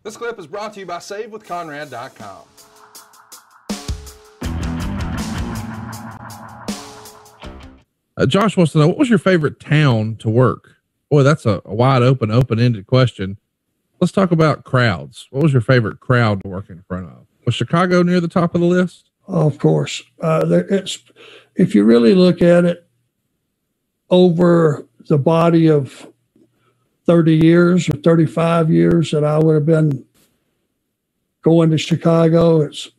This clip is brought to you by SaveWithConrad.com. Josh wants to know, what was your favorite town to work? Boy, that's a wide open-ended question. Let's talk about crowds. What was your favorite crowd to work in front of? Was Chicago near the top of the list? Oh, of course. If you really look at it over the body of 30 years or 35 years that I would have been going to Chicago, it's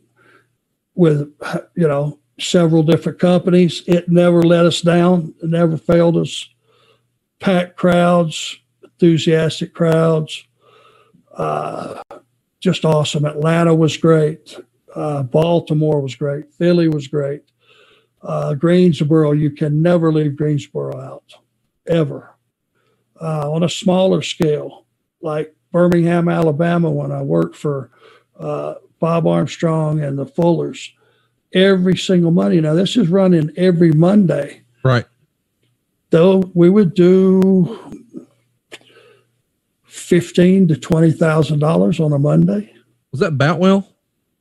with, several different companies. It never let us down. It never failed us. Packed crowds, enthusiastic crowds, just awesome. Atlanta was great. Baltimore was great. Philly was great. Greensboro, you can never leave Greensboro out, ever. On a smaller scale, like Birmingham, Alabama, when I worked for Bob Armstrong and the Fullers, every single Monday. Now, this is running every Monday. Right. Though we would do $15,000 to $20,000 on a Monday. Was that Boutwell?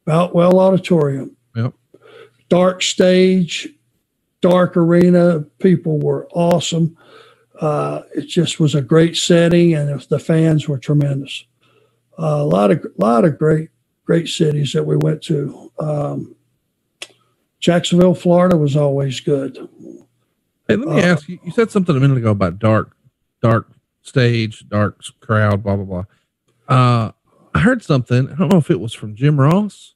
Boutwell Auditorium. Yep. Dark stage, dark arena. People were awesome. It just was a great setting, and the fans were tremendous. A lot of great cities that we went to. Jacksonville, Florida was always good. Hey, let me ask you, you said something a minute ago about dark stage, dark crowd, blah, blah, blah. I heard something. I don't know if it was from Jim Ross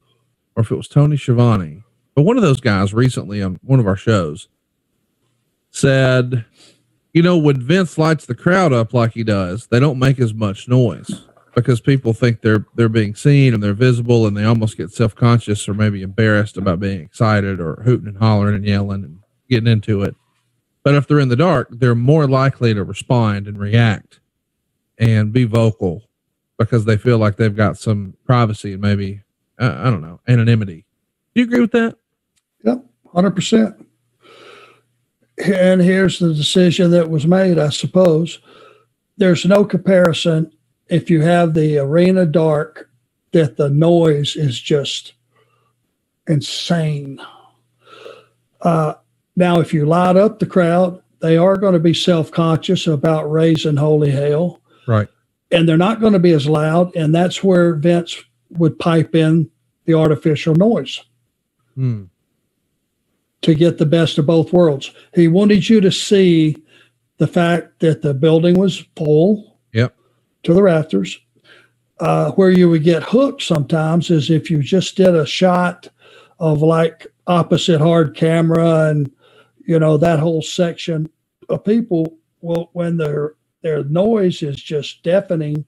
or if it was Tony Schiavone, but one of those guys recently on one of our shows said, when Vince lights the crowd up like he does, they don't make as much noise because people think they're being seen and they're visible, and they almost get self-conscious or maybe embarrassed about being excited or hooting and hollering and yelling and getting into it. But if they're in the dark, they're more likely to respond and react and be vocal because they feel like they've got some privacy and maybe, I don't know, anonymity. Do you agree with that? Yep, 100%. And here's the decision that was made, I suppose. There's no comparison if you have the arena dark, that the noise is just insane. Now, if you light up the crowd, they are going to be self-conscious about raising holy hail. Right. And they're not going to be as loud. And that's where Vince would pipe in the artificial noise to get the best of both worlds. He wanted you to see the fact that the building was full to the rafters. Where you would get hooked sometimes is if you just did a shot of like opposite hard camera and, that whole section of people. Well, when their noise is just deafening,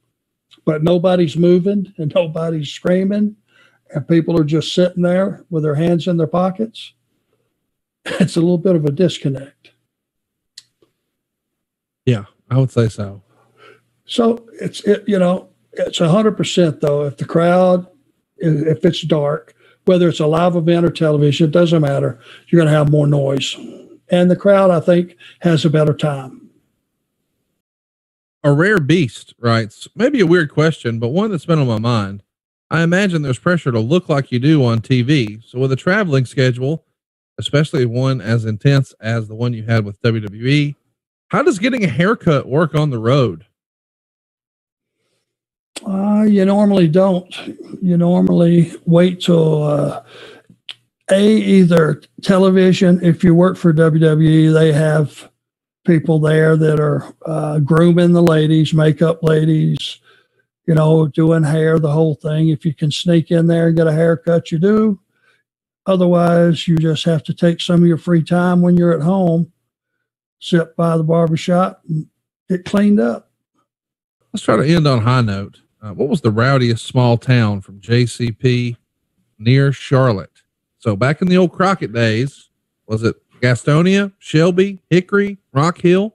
but nobody's moving and nobody's screaming, and people are just sitting there with their hands in their pockets, it's a little bit of a disconnect. Yeah, I would say so. So it's 100% though. If the crowd, if it's dark, whether it's a live event or television, it doesn't matter. You're going to have more noise, and the crowd, I think, has a better time. A Rare Beast writes, maybe a weird question, but one that's been on my mind. I imagine there's pressure to look like you do on TV. So with a traveling schedule, especially one as intense as the one you had with WWE, how does getting a haircut work on the road? You normally don't. You normally wait till either television. If you work for WWE, they have people there that are grooming the ladies, makeup ladies, doing hair, the whole thing. If you can sneak in there and get a haircut, you do. Otherwise, you just have to take some of your free time when you're at home, sit by the barbershop and get cleaned up. Let's try to end on a high note. What was the rowdiest small town from JCP near Charlotte? So back in the old Crockett days, was it Gastonia, Shelby, Hickory, Rock Hill?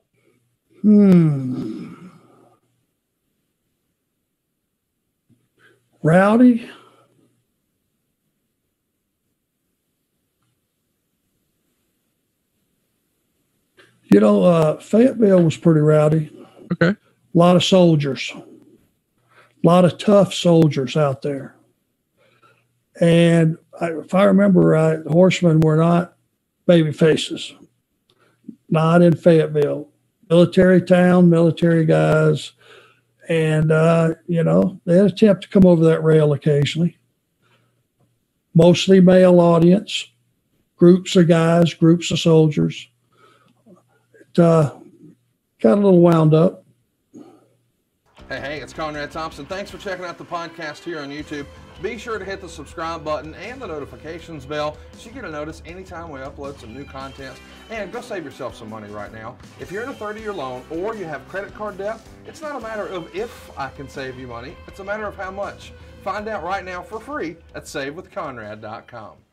Rowdy? Fayetteville was pretty rowdy. Okay. A lot of soldiers. A lot of tough soldiers out there. And if I remember right, horsemen were not baby faces, not in Fayetteville. Military town, military guys. And, they'd attempt to come over that rail occasionally. Mostly male audience, groups of guys, groups of soldiers. It got a little wound up. Hey, it's Conrad Thompson. Thanks for checking out the podcast here on YouTube. Be sure to hit the subscribe button and the notifications bell so you get a notice anytime we upload some new content. And go save yourself some money right now. If you're in a 30-year loan or you have credit card debt, it's not a matter of if I can save you money. It's a matter of how much. Find out right now for free at SaveWithConrad.com.